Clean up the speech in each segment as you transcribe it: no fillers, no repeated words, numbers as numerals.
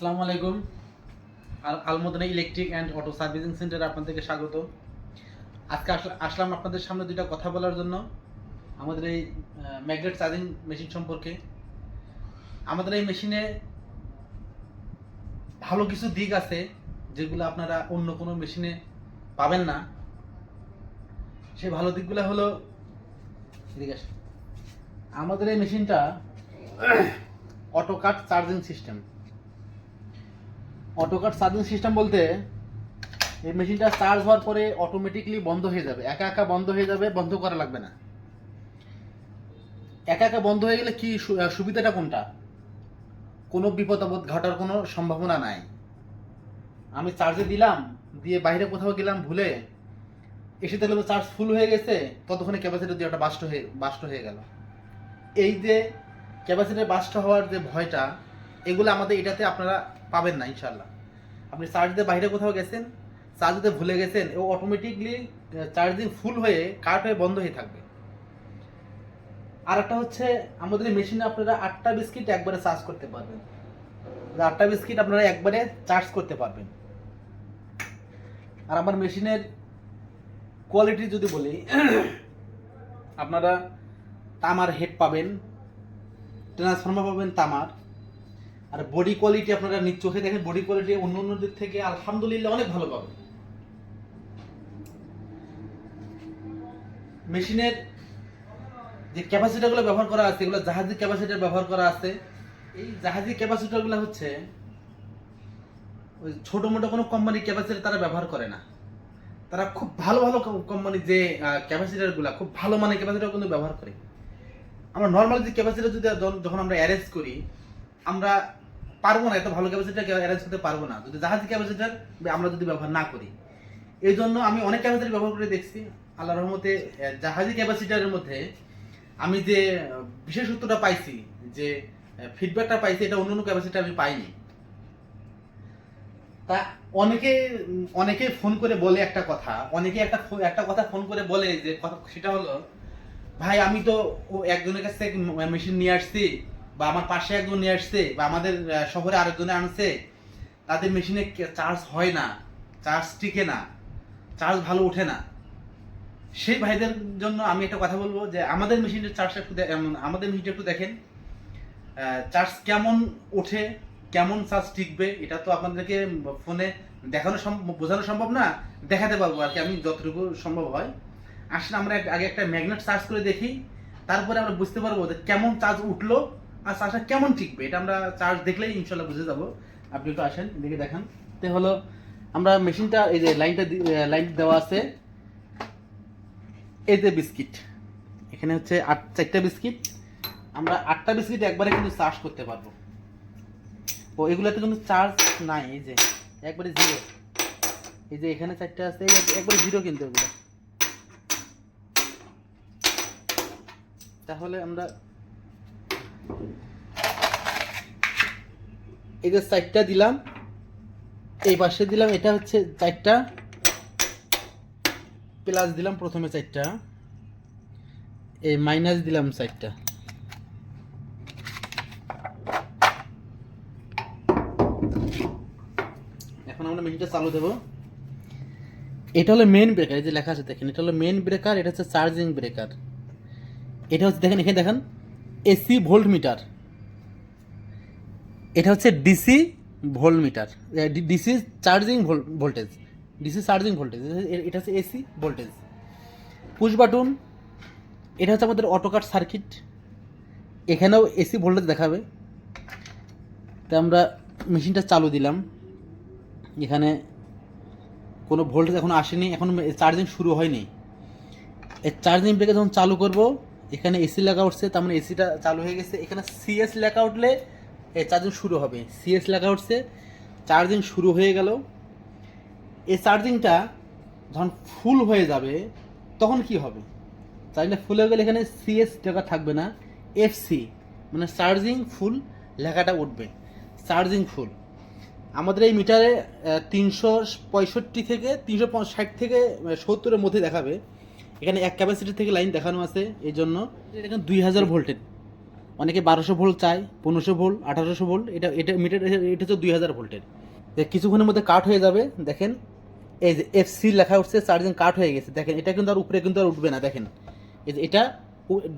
আসসালামু আলাইকুম। আলমোদিনা electric and auto servicing সেন্টারে আপনাদেরকে স্বাগত। আজকে আসলাম আপনাদের সামনে দুইটা কথা বলার জন্য আমাদের এই ম্যাগনেট চার্জিং মেশিন সম্পর্কে। আমাদের এই মেশিনে ভালো কিছু দিক আছে যেগুলো আপনারা অন্য কোনো মেশিনে পাবেন না। সেই ভালো দিকগুলো হলো, এদিকে আসেন, আমাদের এই মেশিনটা auto cut charging system. Auto cut charging system বলতে এই মেশিনটা চার্জ হওয়ার পরে অটোমেটিকলি বন্ধ হয়ে যাবে, একা একা বন্ধ হয়ে যাবে, বন্ধ করা লাগবে না। একা একা বন্ধ হয়ে গেলে কি সুবিধাটা কোনটা? কোনো বিপদ আপদ ঘটার কোনো সম্ভাবনা নাই। আমি চার্জে দিলাম, দিয়ে বাইরে কোথাও গেলাম ভুলে, এসে দেখলাম চার্জ ফুল হয়ে গেছে, ততক্ষণে ক্যাপাসিটার দিয়ে একটা বাস্ট হয়ে গেল। এই যে ক্যাপাসিটার বাস্ট হওয়ার যে ভয়টা, এগুলো আমাদের এটাতে আপনারা পাবেন না ইনশাল্লাহ। আপনি চার্জ দিয়ে বাইরে কোথাও গেছেন, চার্জ দিতে ভুলে গেছেন, ও অটোমেটিকলি চার্জিং ফুল হয়ে কাট হয়ে বন্ধ হয়ে থাকবে। আর একটা হচ্ছে, আমাদের মেশিনে আপনারা 8টা বিস্কিট একবারে চার্জ করতে পারবেন। 8টা বিস্কিট আপনারা একবারে চার্জ করতে পারবেন। আর আমার মেশিনের কোয়ালিটি যদি বলি, আপনারা তামার হেড পাবেন, ট্রান্সফর্মার পাবেন তামার। আর বডি কোয়ালিটি আপনারা নিজ চোখে দেখেন, বডি কোয়ালিটি অন্য অন্য দিক থেকে আলহামদুলিল্লাহ অনেক ভালো পাবেন। মেশিনের যে ক্যাপাসিটারগুলো ব্যবহার করা আছে, এগুলো জাহাজি ক্যাপাসিটার ব্যবহার করা আছে। এই জাহাজি ক্যাপাসিটারগুলো হচ্ছে ওই ছোট মোটো কোনো কোম্পানির ক্যাপাসিটার তারা ব্যবহার করে না। তারা খুব ভালো ভালো কোম্পানির যে ক্যাপাসিটারগুলো, খুব ভালো মানের ক্যাপাসিটার কিন্তু ব্যবহার করে। আমরা নর্মাল যে ক্যাপাসিটার যদি যখন আমরা অ্যারেঞ্জ করি, আমরা পারবো না, এত ভালো ক্যাপাসিটার অ্যারেঞ্জ করতে পারবো না যদি জাহাজি ক্যাপাসিটার আমরা যদি ব্যবহার না করি। এই জন্য আমি অনেক ক্যাপাসিটার ব্যবহার করে দেখছি। আল্লাহর রহমতে জাহাজি ক্যাপাসিটারের মধ্যে আমি যে বিশেষত্বটা পাইছি, যে ফিডব্যাকটা পাইছি, এটা অন্য ক্যাপাসিটার আমি পাইনি। তা অনেকে ফোন করে বলে একটা কথা, অনেকে একটা কথা ফোন করে বলে, যে কথা সেটা হলো, ভাই আমি তো একজনের কাছ থেকে মেশিন নিয়ে আসছি, বা আমার পাশে একজন নিয়ে আসছে, বা আমাদের শহরে আরেকজনে আনছে, তাদের মেশিনে চার্জ হয় না, চার্জ টিকে না, চার্জ ভালো ওঠে না। সেই ভাইদের জন্য আমি একটা কথা বলবো, যে আমাদের মেশিনের চার্জটা আমাদের মেশিনটা একটু দেখেন, চার্জ কেমন ওঠে, কেমন চার্জ টিকবে, এটা তো আপনাদেরকে ফোনে বোঝানো সম্ভব না, দেখাতে পারবো আর কি আমি যতটুকু সম্ভব হয়। আসলে আমরা আগে একটা ম্যাগনেট চার্জ করে দেখি, তারপরে আমরা বুঝতে পারবো যে কেমন চার্জ উঠলো আর চার্জটা কেমন টিকবে। এটা আমরা চার্জ দেখলেই ইনশাল্লাহ বুঝে যাবো। আপনি একটু আসেন, দেখে দেখান। তো হলো, আমরা মেশিনটা এই যে লাইন দেওয়া আছে, এই যে বিস্কিট, এখানে হচ্ছে 4টা বিস্কিট, আমরা 8টা বিস্কিট একবারে কিন্তু চার্জ করতে পারবো। ও এগুলাতে কিন্তু চার্জ নাই, এই যে একবারে জিরো, এই যে এখানে 4টা আছে, একবারে জিরো কিন্তু এগুলো। তাহলে আমরা এই যে 4টা দিলাম, এই পাশে দিলাম, এটা হচ্ছে 4টা, প্লাস দিলাম প্রথমে 4টা, এই মাইনাস দিলাম 4টা। এখন আমরা মেশিনটা চালু দেবো। এটা হলো মেইন ব্রেকার, এই যে লেখা আছে দেখেন, এটা হলো মেইন ব্রেকার, এটা হচ্ছে চার্জিং ব্রেকার। এটা হচ্ছে দেখেন, এখানে দেখেন এসি ভোল্ট মিটার, এটা হচ্ছে DC volt metre, DC charging voltage, DC charging voltage. এটা হচ্ছে এসি ভোল্টেজ। পুশ বাটন, এটা হচ্ছে আমাদের অটোকাট সার্কিট, এখানেও এসি ভোল্টেজ দেখাবে। তো আমরা মেশিনটা চালু দিলাম, এখানে কোনো ভোল্টেজ এখন আসেনি, এখন চার্জিং শুরু হয়নি। এই চার্জিং ব্রেকে যখন চালু করব, এখানে এসি লেখা উঠছে, তার মানে এসিটা চালু হয়ে গেছে। এখানে সিএস লেখা উঠলে এই চার্জিং শুরু হবে, সিএস লেখা উঠছে, চার্জিং শুরু হয়ে গেল। এই চার্জিংটা যখন ফুল হয়ে যাবে, তখন কি হবে? চার্জিংটা ফুল হয়ে গেলে এখানে সিএস লেখা থাকবে না, এফসি মানে চার্জিং ফুল লেখাটা উঠবে, চার্জিং ফুল। আমাদের এই মিটারে 365 থেকে 360 থেকে 70-এর মধ্যে দেখাবে। এখানে এক ক্যাপাসিটি থেকে লাইন দেখানো আছে, এই জন্য এখানে 2000 ভোল্টের অনেকে 1200 ভোল্ট চায়, 1500 ভোল্ট, 1800 ভোল্ট। এটা এটা মিটার, এটা হচ্ছে 2000 ভোল্টের। কিছুক্ষণের মধ্যে কাট হয়ে যাবে। দেখেন এই যে FC লেখা উঠছে, চার্জিং কাট হয়ে গেছে। দেখেন এটা কিন্তু আর উপরে কিন্তু আর উঠবে না। দেখেন এই যে এটা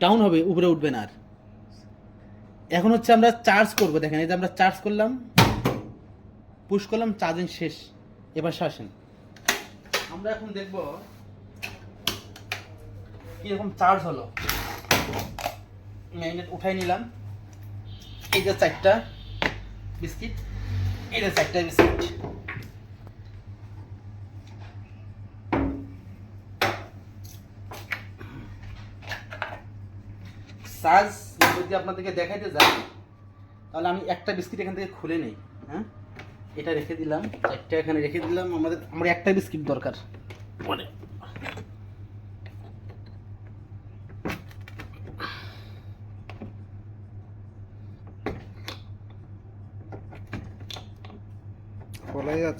ডাউন হবে, উপরে উঠবে না আর। এখন হচ্ছে আমরা চার্জ করব। দেখেন এই যে আমরা চার্জ করলাম, পুশ করলাম, চার্জিং শেষ। এবার আসেন আমরা এখন দেখব কিরকম চার্জ হলো। ম্যাগনেট উঠাই নিলাম। এই যে 4টা বিস্কিট, এই যে 4টা বিস্কিট। চার্জ যদি আপনাদেরকে দেখাইতে যাই, তাহলে আমি একটা বিস্কিট এখান থেকে খুলে নেই। হ্যাঁ, এটা রেখে দিলাম, 4টা এখানে রেখে দিলাম। আমার একটা বিস্কিট দরকার। মানে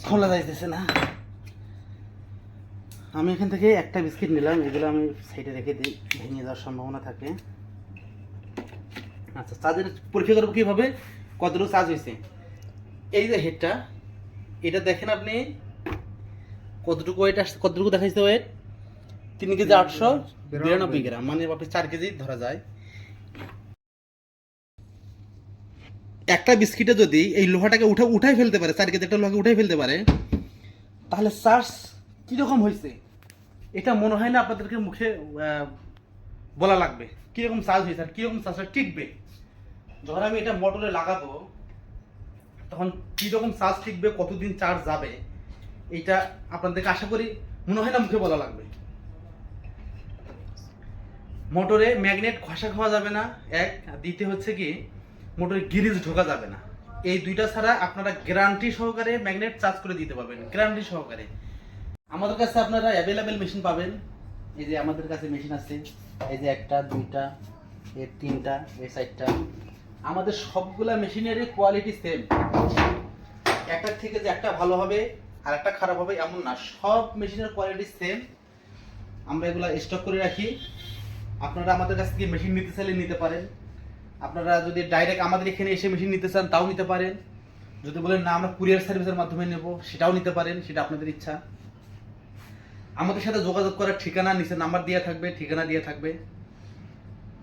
খোলা যাইতেছে না। আমি এখান থেকে একটা বিস্কিট নিলাম, এগুলো আমি সাইডে রেখে দিই, ভেঙে যাওয়ার সম্ভাবনা থাকে। আচ্ছা, চার্জের পরীক্ষা করবো কীভাবে, কতটুকু চার্জ হয়েছে। এই যে হেডটা, এটা দেখেন আপনি কতটুকু ওয়েট আসছে, কতটুকু দেখাইছে ওয়েট, 3 কেজি 892 গ্রাম, মানে আপনি 4 কেজি ধরা যায়। একটা বিস্কিটে যদি এই লোহাটাকে উঠাই ফেলতে পারে, 4 কেজি একটা লোহাকে উঠাই ফেলতে পারে, তাহলে চার্জ কীরকম হয়েছে এটা মনে হয় না আপনাদেরকে মুখে বলা লাগবে কীরকম চার্জ হয়েছে আর কীরকম চার্জটা টিকবে। যখন আমি এটা মোটরে লাগাবো তখন কীরকম চার্জ টিকবে, কতদিন চার্জ যাবে, এইটা আপনাদেরকে আশা করি মনে হয় না মুখে বলা লাগবে। মোটরে ম্যাগনেট ঘষা খাওয়া যাবে না, এক। দ্বিতীয় হচ্ছে কি, মোটরে গিরিজ ঢোকা যাবে না। এই দুইটা ছাড়া আপনারা গ্যারান্টি সহকারে ম্যাগনেট চার্জ করে দিতে পারবেন, গ্যারান্টি সহকারে। আমাদের কাছে আপনারা অ্যাভেলেবেল মেশিন পাবেন। এই যে আমাদের কাছে মেশিন আছে, এই যে 1টা 2টা, এর 3টা, এর 4টা। আমাদের সবগুলা মেশিনেরই কোয়ালিটি সেম। একটার থেকে যে একটা ভালো হবে আর একটা খারাপ হবে এমন না, সব মেশিনের কোয়ালিটি সেম। আমরা এগুলা স্টক করে রাখি। আপনারা আমাদের কাছ থেকে মেশিন নিতে চাইলে নিতে পারেন। আপনারা যদি ডাইরেক্ট আমাদের এখানে এসে মেশিন নিতে চান তাও নিতে পারেন। যদি বলেন না আমরা কুরিয়ার সার্ভিসের মাধ্যমে নেব, সেটাও নিতে পারেন, সেটা আপনাদের ইচ্ছা। আমাদের সাথে যোগাযোগ করার ঠিকানা নিচে নাম্বার দেওয়া থাকবে, ঠিকানা দেওয়া থাকবে।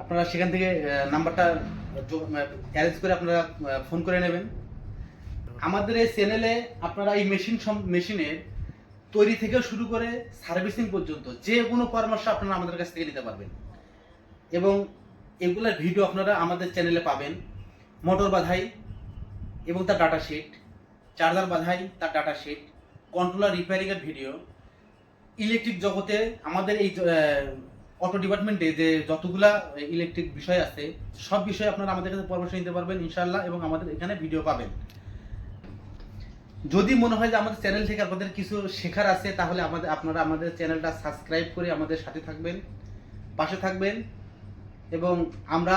আপনারা সেখান থেকে নাম্বারটা অ্যারেঞ্জ করে আপনারা ফোন করে নেবেন। আমাদের এই চ্যানেলে আপনারা এই মেশিনের তৈরি থেকে শুরু করে সার্ভিসিং পর্যন্ত যে কোনো পরামর্শ আপনারা আমাদের কাছ থেকে নিতে পারবেন। এবং এগুলোর ভিডিও আপনারা আমাদের চ্যানেলে পাবেন। মোটর বাধাই এবং তার ডাটা শিট, চার্জার বাধাই তার ডাটা শিট, কন্ট্রোলার রিপেয়ারিংয়ের ভিডিও, ইলেকট্রিক জগতে আমাদের এই অটো ডিপার্টমেন্টে যে যতগুলা ইলেকট্রিক বিষয় আছে সব বিষয়ে আপনারা আমাদের কাছে পরামর্শ নিতে পারবেন ইনশাআল্লাহ, এবং আমাদের এখানে ভিডিও পাবেন। যদি মনে হয় যে আমাদের চ্যানেল থেকে আপনাদের কিছু শেখার আছে, তাহলে আপনারা আমাদের চ্যানেলটা সাবস্ক্রাইব করে আমাদের সাথে থাকবেন, পাশে থাকবেন, এবং আমরা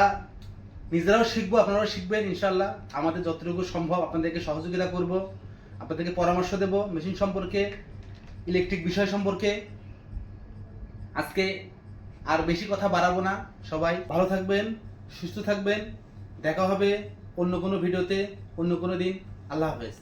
নিজেরাও শিখবো, আপনারাও শিখবেন ইনশাআল্লাহ। আমাদের যতটুকু সম্ভব আপনাদেরকে সহযোগিতা করব, আপনাদেরকে পরামর্শ দেব মেশিন সম্পর্কে, ইলেকট্রিক বিষয় সম্পর্কে। আজকে আর বেশি কথা বাড়াবো না। সবাই ভালো থাকবেন, সুস্থ থাকবেন। দেখা হবে অন্য কোনো ভিডিওতে, অন্য কোনো দিন। আল্লাহ হাফেজ।